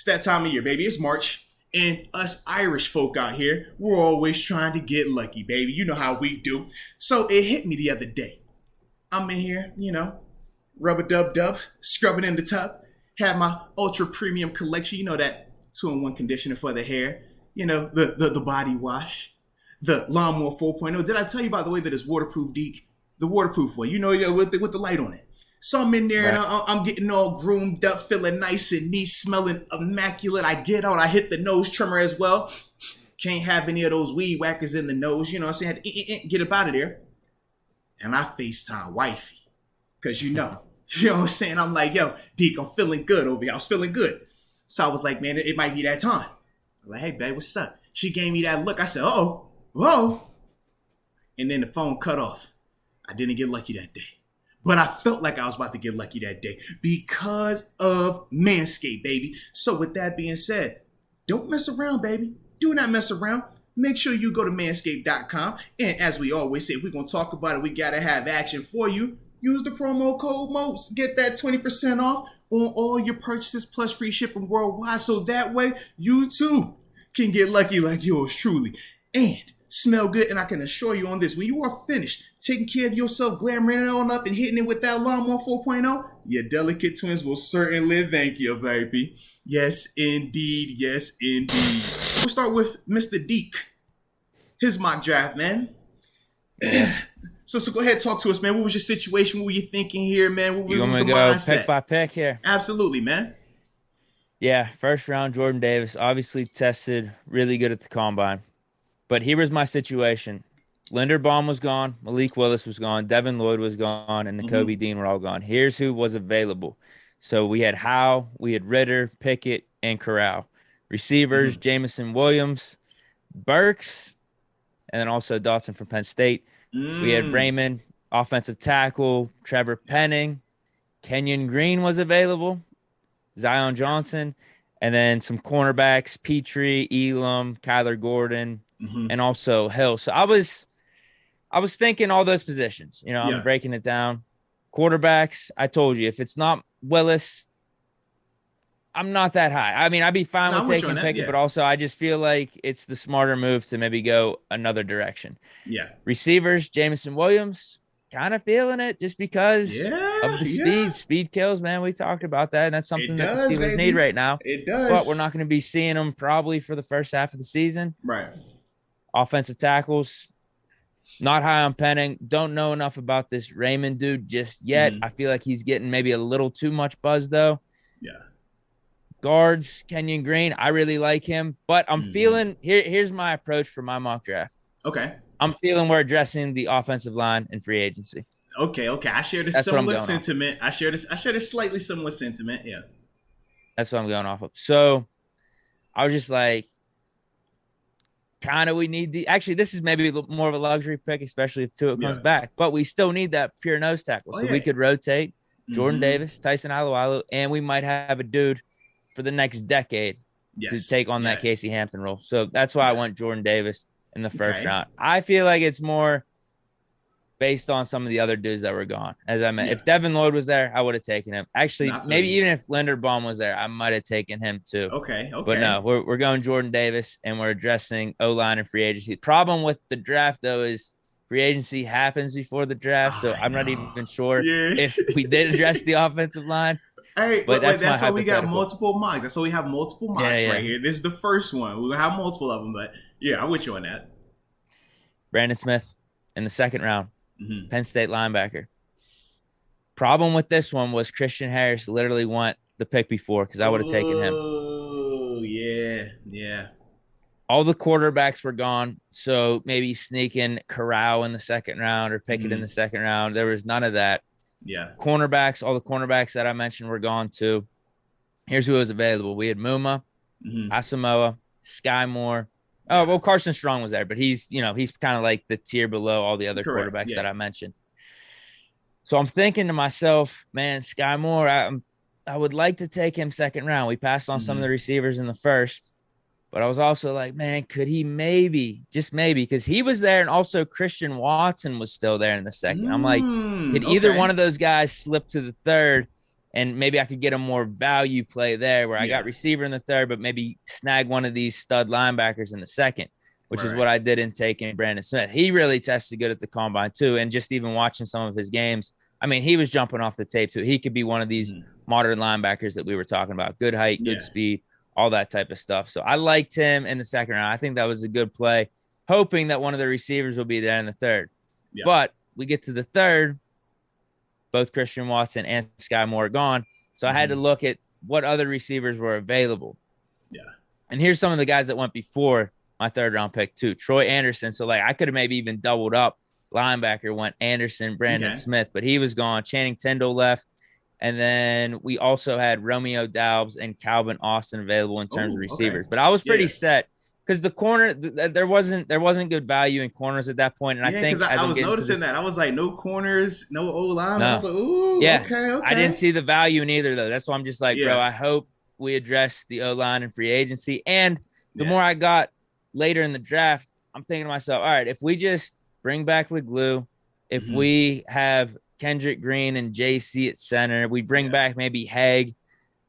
It's that time of year, baby. It's March. And us Irish folk out here, we're always trying to get lucky, baby. You know how we do. So it hit me the other day. I'm in here, rub-a-dub-dub, scrubbing in the tub. Have my ultra premium collection, that 2-in-1 conditioner for the hair. The body wash. The Lawnmower 4.0. Did I tell you, by the way, that it's waterproof, Deke? The waterproof one, with the light on it. So I'm in there, right, and I'm getting all groomed up, feeling nice and neat, smelling immaculate. I get out, I hit the nose trimmer as well. Can't have any of those weed whackers in the nose, you know what I'm saying? Get up out of there. And I FaceTime wifey. Because you know what I'm saying? I'm like, yo, Deke, I'm feeling good over here. I was feeling good. So I was like, man, it might be that time. I'm like, hey, babe, what's up? She gave me that look. I said, uh-oh, whoa. And then the phone cut off. I didn't get lucky that day. But I felt like I was about to get lucky that day because of Manscaped, baby. So with that being said, don't mess around, baby. Do not mess around. Make sure you go to manscaped.com. And as we always say, if we're going to talk about it, we got to have action for you. Use the promo code Moats. Get that 20% off on all your purchases plus free shipping worldwide. So that way you too can get lucky like yours truly. And smell good, and I can assure you on this, when you are finished taking care of yourself, glamoring it on up and hitting it with that Lawnmower 4.0, your delicate twins will certainly thank you, baby. Yes, indeed. Yes, indeed. We'll start with Mr. Deke. His mock draft, man. So go ahead, talk to us, man. What was your situation? What were you thinking here, man? What was the mindset? Pick by pick here? Absolutely, man. Yeah, first round, Jordan Davis. Obviously tested really good at the combine. But here was my situation. Linderbaum was gone. Malik Willis was gone. Devin Lloyd was gone. And Nakobe Dean were all gone. Here's who was available. So we had Howe, we had Ritter, Pickett, and Corral. Receivers, Jamison Williams, Burks, and then also Dotson from Penn State. We had Raymond, offensive tackle, Trevor Penning. Kenyon Green was available. Zion Johnson. And then some cornerbacks, Petrie, Elam, Kyler Gordon, and also Hill. So I was thinking all those positions. I'm breaking it down. Quarterbacks, I told you, if it's not Willis, I'm not that high. I mean, I'd be fine with taking Pickett, but also I just feel like it's the smarter move to maybe go another direction. Yeah. Receivers, Jamison Williams, kind of feeling it just because of the speed. Speed kills, man. We talked about that, and that's something that the Steelers need right now. It does. But we're not going to be seeing them probably for the first half of the season. Right. Offensive tackles, not high on Penning. Don't know enough about this Raymond dude just yet. I feel like he's getting maybe a little too much buzz, though. Yeah. Guards, Kenyon Green, I really like him. But I'm feeling here's my approach for my mock draft. Okay. I'm feeling we're addressing the offensive line and free agency. Okay. I share this similar sentiment. I share this slightly similar sentiment. Yeah. That's what I'm going off of. So I was just like, kind of we need actually, this is maybe more of a luxury pick, especially if Tua comes back. But we still need that pure nose tackle. So we could rotate Jordan Davis, Tyson Alualu, and we might have a dude for the next decade to take on that Casey Hampton role. So that's why I want Jordan Davis in the first round. I feel like it's more based on some of the other dudes that were gone. As I meant, if Devin Lloyd was there, I would have taken him. Actually, maybe even if Linderbaum was there, I might have taken him too. Okay. But no, we're going Jordan Davis, and we're addressing O-line and free agency. Problem with the draft, though, is free agency happens before the draft, so I'm not even sure if we did address the offensive line. Hey, but that's why we got multiple mocks. That's why we have multiple mocks right here. This is the first one. We'll have multiple of them, but I'm with you on that. Brandon Smith in the second round, Penn State linebacker. Problem with this one was Christian Harris literally went the pick before because I would have taken him. Oh, yeah. All the quarterbacks were gone, so maybe sneaking Corral in the second round or Pickett in the second round. There was none of that. Yeah. Cornerbacks, all the cornerbacks that I mentioned were gone too. Here's who was available. We had Muma, Asamoah, Sky Moore. Oh, well, Carson Strong was there, but he's kind of like the tier below all the other quarterbacks that I mentioned. So I'm thinking to myself, man, Sky Moore, I would like to take him second round. We passed on some of the receivers in the first, but I was also like, man, could he maybe, just maybe, because he was there and also Christian Watson was still there in the second. I'm like, could either one of those guys slip to the third and maybe I could get a more value play there where I got Yeah. receiver in the third, but maybe snag one of these stud linebackers in the second, which is what Right. I did in taking Brandon Smith. He really tested good at the combine too. And just even watching some of his games, I mean, he was jumping off the tape too. He could be one of these Mhm. modern linebackers that we were talking about. Good height, good Yeah. speed, all that type of stuff. So I liked him in the second round. I think that was a good play, hoping that one of the receivers will be there in the third. Yeah. But we get to the third, both Christian Watson and Sky Moore are gone. So I had to Mhm. look at what other receivers were available. Yeah. And here's some of the guys that went before my third round pick too. Troy Anderson. So like I could have maybe even doubled up. Linebacker went Anderson, Brandon Okay. Smith, but he was gone. Channing Tindall left. And then we also had Romeo Doubs and Calvin Austin available in terms of Oh, okay. receivers. But I was pretty Yeah. set because the corner there wasn't good value in corners at that point. And I Yeah, because think as I I'm was getting to noticing this, that. I was like, no corners, no O line. I no, was like, ooh, yeah, okay, I didn't okay. see the value in either though. That's why I'm just like, bro, Yeah. I hope we address the O line and free agency. And the Yeah. more I got later in the draft, I'm thinking to myself, all right, if we just bring back Leglue, if Mhm. we have Kendrick Green and JC at center, we bring Yeah. back maybe Haig.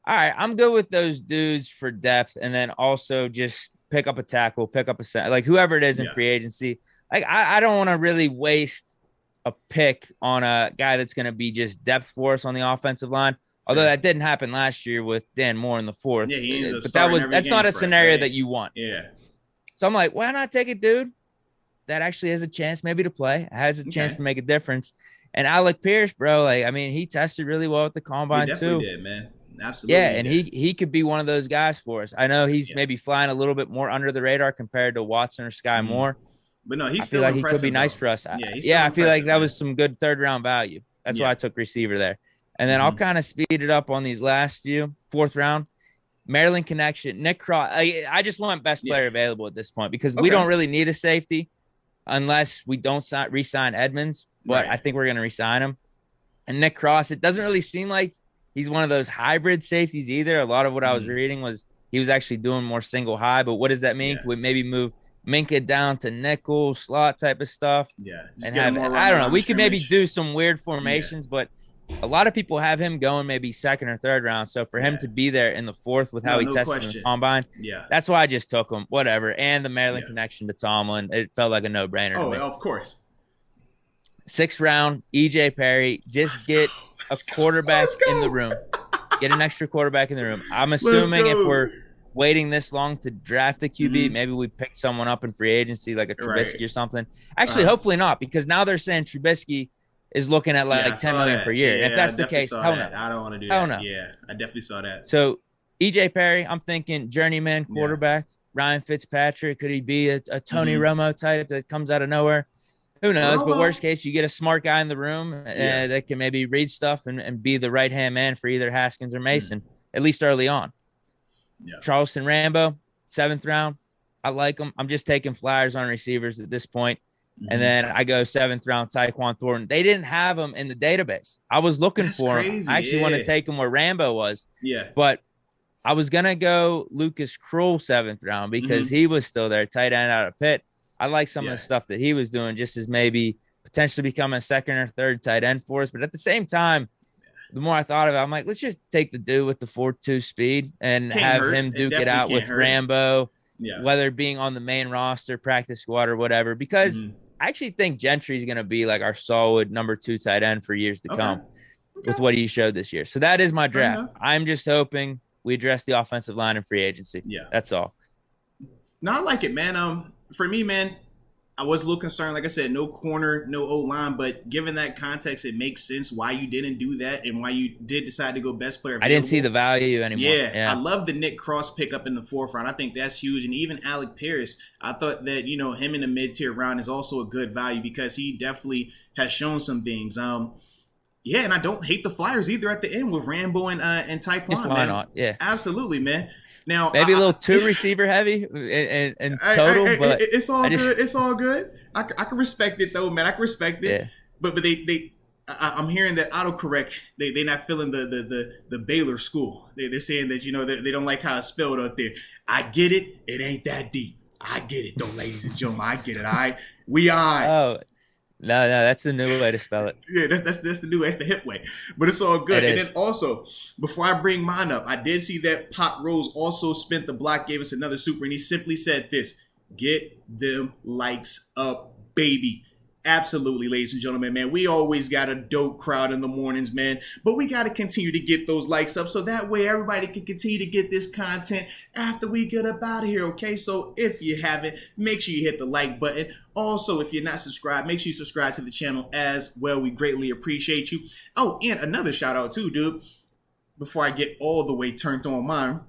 All right, I'm good with those dudes for depth, and then also just pick up a tackle, pick up a center, like whoever it is in Yeah. free agency. Like I don't want to really waste a pick on a guy that's going to be just depth for us on the offensive line. Although Fair. that didn't happen last year with Dan Moore in the fourth. Yeah, he ends up But starting every that's game not a for us, scenario right? that you want. Yeah. So I'm like, why not take a dude that actually has a chance maybe to play, has a chance Okay. to make a difference? And Alec Pierce, bro, like I mean, he tested really well at the He combine definitely too. did, man. Yeah, Absolutely, he and did. he could be one of those guys for us. I know he's Yeah. maybe flying a little bit more under the radar compared to Watson or Sky Mhm. Moore. But no, he's I feel still like he could be impressive, nice though. for us. Yeah, he's still Yeah, I feel like impressive, that man. was some good third round value. That's why Yeah. I took receiver there. And then I'll Mhm. kind of speed it up on these last few. Fourth round, Maryland connection, Nick Cross. I just want best player Yeah. available at this point because we Okay. don't really need a safety unless we don't re-sign Edmonds. But I Right. think we're going to re-sign him. And Nick Cross, it doesn't really seem like he's one of those hybrid safeties either. A lot of what I was Mhm. reading was he was actually doing more single high. But what does that mean? Yeah. Can we maybe move Minka down to nickel slot type of stuff? Yeah. Just And get him have, more I running don't know. around We the could maybe scrimmage. do some weird Yeah. formations, but a lot of people have him going maybe second or third round. So for him Yeah. to be there in the fourth with how No, he no tested in the question. combine, Yeah. that's why I just took him. Whatever. And the Maryland Yeah. connection to Tomlin, it felt like a no brainer Oh, to me. of course. Sixth round, EJ Perry. Just Let's get go. a Let's go. quarterback Let's in the go. room. Get an extra quarterback in the room. I'm Let's assuming if go. we're waiting this long to draft a QB, Mhm. maybe we pick someone up in free agency like a Right. Trubisky or something. Actually, Uh-huh. hopefully not, because now they're saying Trubisky is looking at Yeah, I like 10 saw million that. per year. And if Yeah, I that's the definitely case, saw hell that. no. I don't want to do Hell that. no. Yeah, I definitely saw that. So EJ Perry, I'm thinking journeyman Yeah. quarterback. Ryan Fitzpatrick, could he be a Tony Mhm. Romo type that comes out of nowhere? Who knows? But Romo. worst case, you get a smart guy in the room Yeah. that can maybe read stuff and be the right hand man for either Haskins or Mm. Mason, at least early on. Yeah. Charleston Rambo, seventh round. I like him. I'm just taking flyers on receivers at this point. And Mhm. then I go seventh round, Tyquan Thornton. They didn't have him in the database. I was looking That's for him. crazy. I actually want to Yeah. take him where Rambo was, Yeah. but I was going to go Lucas Krull seventh round because he was still there, tight end out of Pitt. I like some Yeah. of the stuff that he was doing just as maybe potentially becoming a second or third tight end for us. But at the same time, the more I thought of it, I'm like, let's just take the dude with the 4.2 speed and Can't have hurt. him It duke it definitely out can't with hurt. Rambo, Yeah. whether being on the main roster, practice squad, or whatever. Because Mhm. I actually think Gentry's going to be like our solid number 2 tight end for years to Okay. come Okay. with what he showed this year. So that is my Fair draft. enough. I'm just hoping we address the offensive line and free agency. Yeah. That's all. No, I like it, man. For me, man, I was a little concerned. Like I said, no corner, no O line. But given that context, it makes sense why you didn't do that and why you did decide to go best player available. I didn't see the value anymore. Yeah, I love the Nick Cross pickup in the fourth round. I think that's huge. And even Alec Pierce, I thought that, him in the mid-tier round is also a good value because he definitely has shown some things. Yeah, and I don't hate the Flyers either at the end with Rambo and Tyquan, Just why man. not? Yeah. Absolutely, man. Now Maybe a little too receiver heavy in total, but it's all just, good. It's all good. I can respect it though, man. I can respect it. Yeah. But I'm hearing that autocorrect. They're not feeling the Baylor school. They're saying that they don't like how it's spelled up there. I get it. It ain't that deep. I get it though, ladies and gentlemen. I get it. All right. We are. Oh, No, that's the new way to spell it. Yeah, that's the hip way, but it's all It good. And then is. also, before I bring mine up, I did see that Pop Rose also spent the block, gave us another super, and he simply said this: "Get them likes up, baby." Absolutely, ladies and gentlemen, man. We always got a dope crowd in the mornings, man. But we got to continue to get those likes up so that way everybody can continue to get this content after we get up out of here, okay? So if you haven't, make sure you hit the like button. Also, if you're not subscribed, make sure you subscribe to the channel as well. We greatly appreciate you. Oh, and another shout out too, dude. Before I get all the way turned on mine,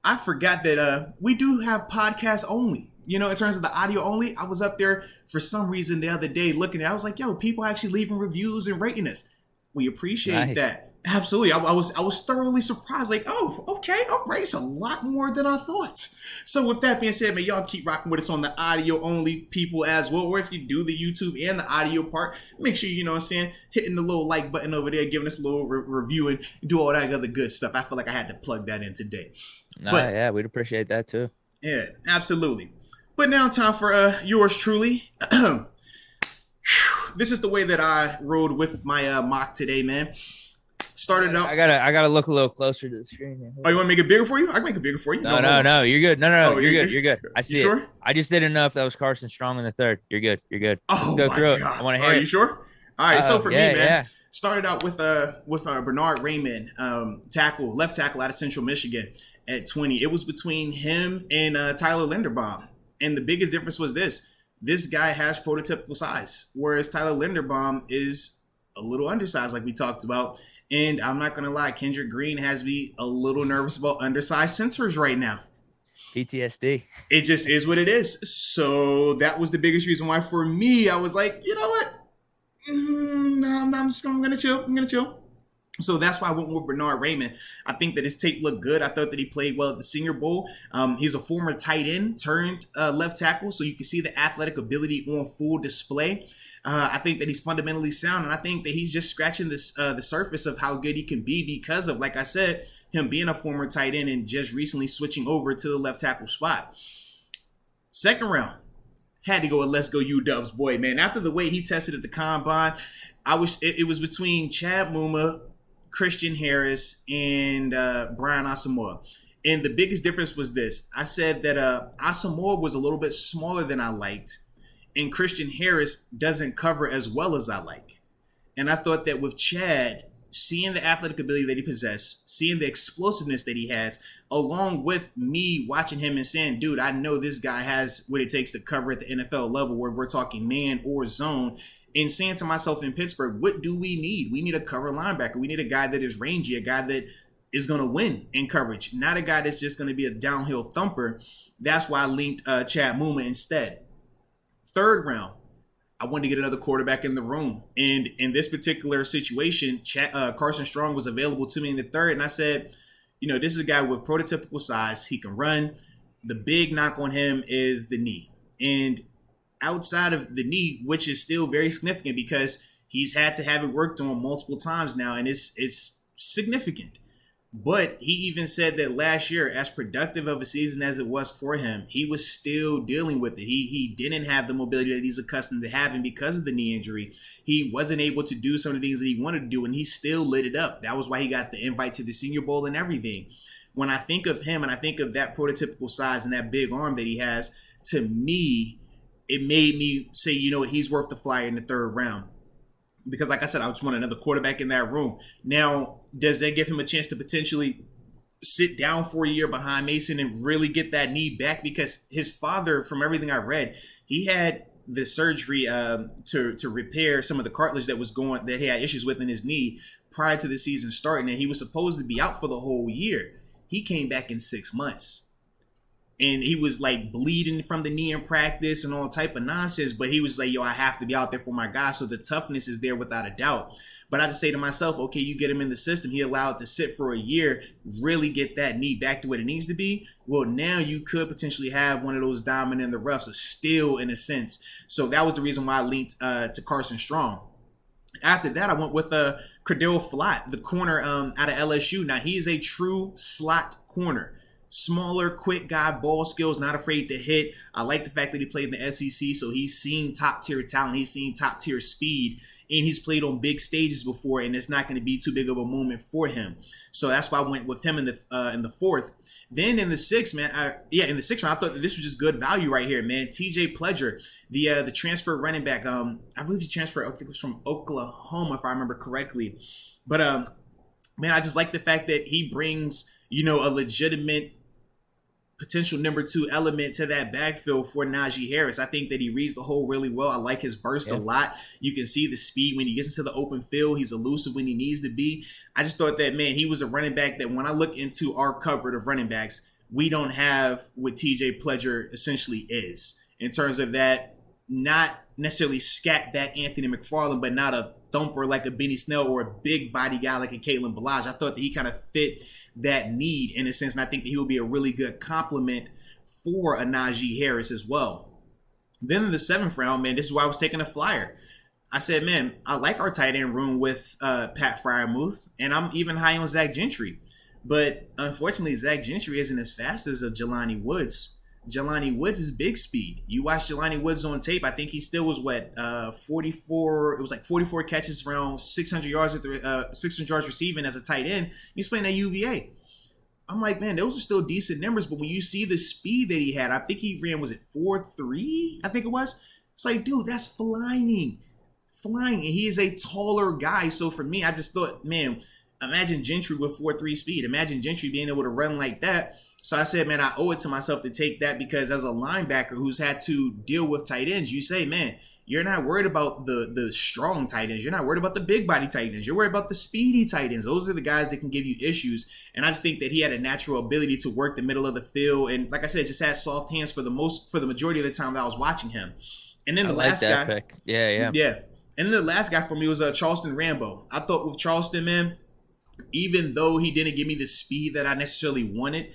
I forgot that we do have podcasts only. You know, in terms of the audio only, I was up there for some reason the other day looking at it. I was like, yo, people actually leaving reviews and rating us. We appreciate Nice. that. Absolutely. I was thoroughly surprised. Like, oh, okay, all right. It's a lot more than I thought. So with that being said, man, y'all keep rocking with us on the audio only people as well. Or if you do the YouTube and the audio part, make sure, you know what I'm saying, hitting the little like button over there, giving us a little review and do all that other good stuff. I feel like I had to plug that in today. No, But yeah, we'd appreciate that too. yeah, absolutely. But now time for yours truly. This is the way that I rode with my mock today, man. Started out. I gotta look a little closer to the screen here. Oh, you want to make it bigger for you? I can make it bigger for you. No, you're good. No, Oh, you're you're good. good? You're good. I see You it. sure? I just didn't know if that was Carson Strong in the third. You're good. You're good. Oh, Let's go my through it. God. I want to hear Are it. you sure? All right. So for Yeah, me, man, yeah. started out with Bernard Raymond, left tackle out of Central Michigan at 20. It was between him and Tyler Linderbaum, and the biggest difference was this: this guy has prototypical size, whereas Tyler Linderbaum is a little undersized, like we talked about. And I'm not gonna lie, Kendrick Green has me a little nervous about undersized centers right now. PTSD. It just is what it is. So that was the biggest reason why for me, I was like, you know what? I'm gonna chill. I'm gonna chill. So that's why I went with Bernard Raymond. I think that his tape looked good. I thought that he played well at the Senior Bowl. He's a former tight end turned left tackle, so you can see the athletic ability on full display. I think that he's fundamentally sound, and I think that he's just scratching the surface of how good he can be because of, like I said, him being a former tight end and just recently switching over to the left tackle spot. Second round, had to go with Let's Go UW's boy, man. After the way he tested at the combine, it was between Chad Muma, Christian Harris, and Brian Asamoah. And the biggest difference was this. I said that Asamoah was a little bit smaller than I liked, and Christian Harris doesn't cover as well as I like. And I thought that with Chad, seeing the athletic ability that he possessed, seeing the explosiveness that he has, along with me watching him and saying, dude, I know this guy has what it takes to cover at the NFL level where we're talking man or zone, and saying to myself in Pittsburgh, what do we need? We need a cover linebacker. We need a guy that is rangy, a guy that is going to win in coverage, not a guy that's just going to be a downhill thumper. That's why I linked Chad Muma instead. Third round, I wanted to get another quarterback in the room. And in this particular situation, Carson Strong was available to me in the third. And I said, you know, this is a guy with prototypical size. He can run. The big knock on him is the knee. And outside of the knee, which is still very significant because he's had to have it worked on multiple times now, and it's significant. But he even said that last year, as productive of a season as it was for him, he was still dealing with it. He didn't have the mobility that he's accustomed to having because of the knee injury. He wasn't able to do some of the things that he wanted to do, and he still lit it up. That was why he got the invite to the Senior Bowl and everything. When I think of him and I think of that prototypical size and that big arm that he has, to me, it made me say, you know what, he's worth the flyer in the third round. Because like I said, I just want another quarterback in that room. Now, does that give him a chance to potentially sit down for a year behind Mason and really get that knee back? Because his father, from everything I've read, he had the surgery to repair some of the cartilage that he had issues with in his knee prior to the season starting, and he was supposed to be out for the whole year. He came back in 6 months. And he was like bleeding from the knee in practice and all type of nonsense. But he was like, yo, I have to be out there for my guy. So the toughness is there without a doubt. But I just say to myself, okay, you get him in the system. He allowed to sit for a year, really get that knee back to what it needs to be. Well, now you could potentially have one of those diamond in the roughs, a steal in a sense. So that was the reason why I linked to Carson Strong. After that, I went with Cordell Flott, the corner out of LSU. Now, he is a true slot corner. Smaller, quick guy, ball skills, not afraid to hit. I like the fact that he played in the SEC, so he's seen top tier talent, he's seen top tier speed, and he's played on big stages before, and it's not going to be too big of a moment for him. So that's why I went with him in the fourth. Then in the sixth, man, in the sixth round, I thought that this was just good value right here, man. TJ Pledger, the transfer running back. I believe he transferred. I think it was from Oklahoma, if I remember correctly. But man, I just like the fact that he brings, a legitimate potential number 2 element to that backfield for Najee Harris. I think that he reads the hole really well. I like his burst a lot. You can see the speed when he gets into the open field. He's elusive when he needs to be. I just thought that, man, he was a running back that when I look into our cupboard of running backs, we don't have what TJ Pledger essentially is in terms of that, not necessarily scat back Anthony McFarland, but not a thumper like a Benny Snell or a big body guy like a Kalen Ballage. I thought that he kind of fit that need in a sense, and I think that he will be a really good complement for a Najee Harris as well. Then in the 7th round, man, this is why I was taking a flyer. I said, man, I like our tight end room with Pat Freiermuth, and I'm even high on Zach Gentry. But unfortunately, Zach Gentry isn't as fast as a Jelani Woods. Jelani Woods is big speed. You watch Jelani Woods on tape, I think he still was 44. It was like 44 catches, around 600 yards 600 yards receiving as a tight end. He's playing at UVA. I'm like, man, those are still decent numbers, but when you see the speed that he had, I think he ran, was it 4.3? I think it was. It's like, dude, that's flying, and he is a taller guy. So for me, I just thought, man, imagine Gentry with 4.3 speed. Imagine Gentry being able to run like that. So I said, man, I owe it to myself to take that, because as a linebacker who's had to deal with tight ends, you say, man, you're not worried about the strong tight ends. You're not worried about the big body tight ends. You're worried about the speedy tight ends. Those are the guys that can give you issues. And I just think that he had a natural ability to work the middle of the field. And like I said, just had soft hands for the majority of the time that I was watching him. And then the last guy. Pick. Yeah. And then the last guy for me was Charleston Rambo. I thought with Charleston, man, even though he didn't give me the speed that I necessarily wanted,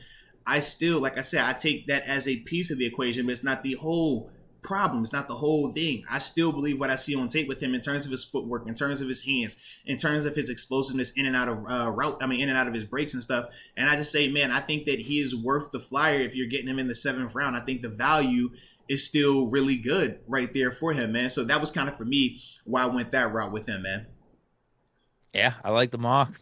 I still, like I said, I take that as a piece of the equation, but it's not the whole problem. It's not the whole thing. I still believe what I see on tape with him in terms of his footwork, in terms of his hands, in terms of his explosiveness in and out of in and out of his breaks and stuff. And I just say, man, I think that he is worth the flyer if you're getting him in the 7th round. I think the value is still really good right there for him, man. So that was kind of for me why I went that route with him, man. Yeah, I like the mock.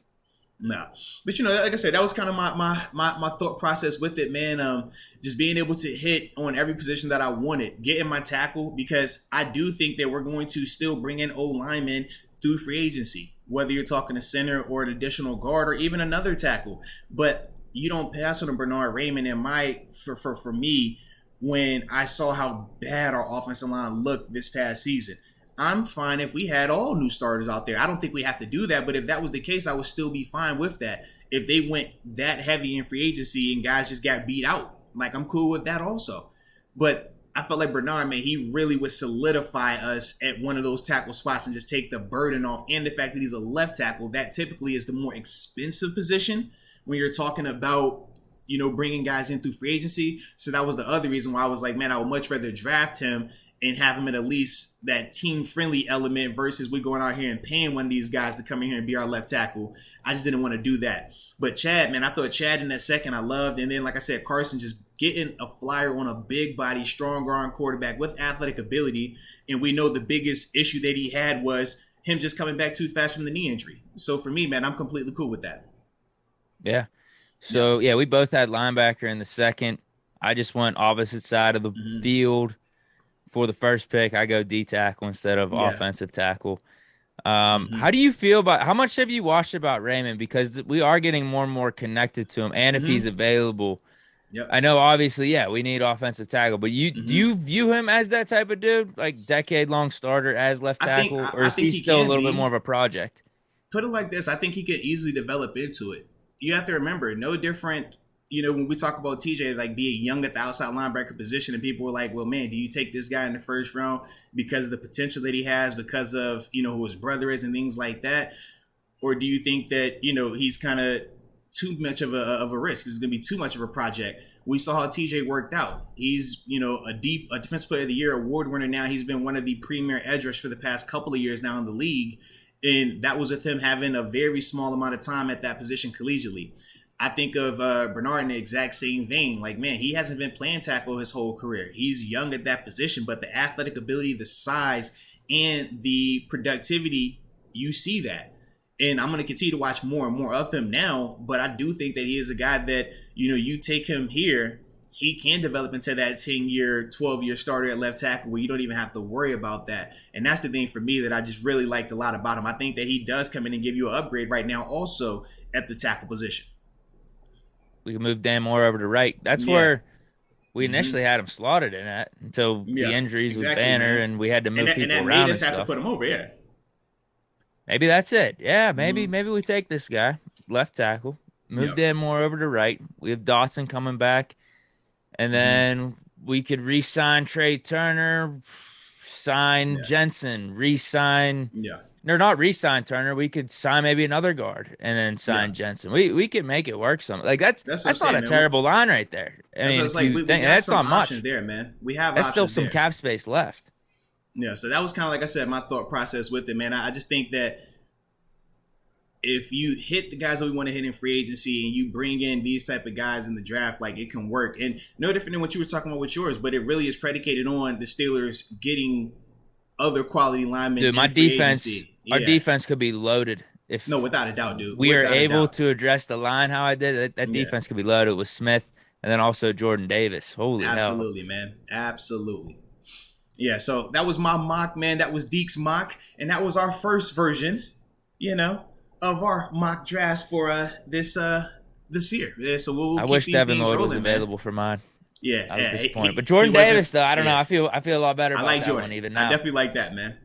No, but like I said, that was kind of my thought process with it, man. Just being able to hit on every position that I wanted, getting my tackle, because I do think that we're going to still bring in O linemen through free agency, whether you're talking a center or an additional guard or even another tackle. But you don't pass on a Bernard Raymond. And for me, when I saw how bad our offensive line looked this past season, I'm fine if we had all new starters out there. I don't think we have to do that, but if that was the case, I would still be fine with that. If they went that heavy in free agency and guys just got beat out, like, I'm cool with that also. But I felt like Bernard, man, he really would solidify us at one of those tackle spots and just take the burden off. And the fact that he's a left tackle, that typically is the more expensive position when you're talking about, bringing guys in through free agency. So that was the other reason why I was like, man, I would much rather draft him and have him at least that team-friendly element versus we going out here and paying one of these guys to come in here and be our left tackle. I just didn't want to do that. But Chad, man, I thought Chad in that second I loved. And then, like I said, Carson just getting a flyer on a big body, strong arm quarterback with athletic ability. And we know the biggest issue that he had was him just coming back too fast from the knee injury. So for me, man, I'm completely cool with that. Yeah. So, yeah, we both had linebacker in the second. I just went opposite side of the field. For the first pick, I go D tackle instead of offensive tackle. How do you feel about, how much have you watched about Raymond? Because we are getting more and more connected to him, and if he's available. Yep. I know, obviously, we need offensive tackle, but do you view him as that type of dude, like decade-long starter as left tackle, or is he still a little bit more of a project? Put it like this, I think he could easily develop into it. You have to remember, no different. When we talk about TJ, like being young at the outside linebacker position, and people were like, well, man, do you take this guy in the first round because of the potential that he has, because of, who his brother is and things like that? Or do you think that, he's kind of too much of a risk? It's going to be too much of a project. We saw how TJ worked out. He's, a Defensive Player of the Year award winner now. He's been one of the premier edge rushers for the past couple of years now in the league. And that was with him having a very small amount of time at that position collegiately. I think of Bernard in the exact same vein. Like, man, he hasn't been playing tackle his whole career. He's young at that position, but the athletic ability, the size, and the productivity, you see that. And I'm going to continue to watch more and more of him now. But I do think that he is a guy that, you take him here, he can develop into that 10-year, 12-year starter at left tackle where you don't even have to worry about that. And that's the thing for me that I just really liked a lot about him. I think that he does come in and give you an upgrade right now also at the tackle position. We can move Dan Moore over to right. That's where we initially had him slotted in at until the injuries with Banner, and we had to move people and around made us and have stuff. to put him over, yeah. Maybe that's it. Yeah, maybe we take this guy, left tackle, move Dan Moore over to right. We have Dotson coming back, and then we could re-sign Trey Turner, sign Jensen, re-sign or not re-sign Turner. We could sign maybe another guard and then sign Jensen. We could make it work. Something like that's not a terrible line right there. I mean, it's like. We got that's some not options much there, man. We have that's still options some there. cap space left. Yeah, so that was kind of like I said, my thought process with it, man. I just think that if you hit the guys that we want to hit in free agency and you bring in these type of guys in the draft, like it can work. And no different than what you were talking about with yours, but it really is predicated on the Steelers getting other quality linemen. Dude, my defense, our defense could be loaded if without a doubt, dude. We are able to address the line how I did. That defense could be loaded with Smith and then also Jordan Davis. Holy hell. Absolutely, man. Absolutely. Yeah, so that was my mock, man. That was Deke's mock, and that was our first version, of our mock drafts for this year. Yeah, so we'll I keep wish these Devin things Lloyd rolling, was available for mine. Yeah, I was disappointed. But Jordan Davis, though, I don't know. I feel a lot better about I like that Jordan. one even now. I definitely like that, man.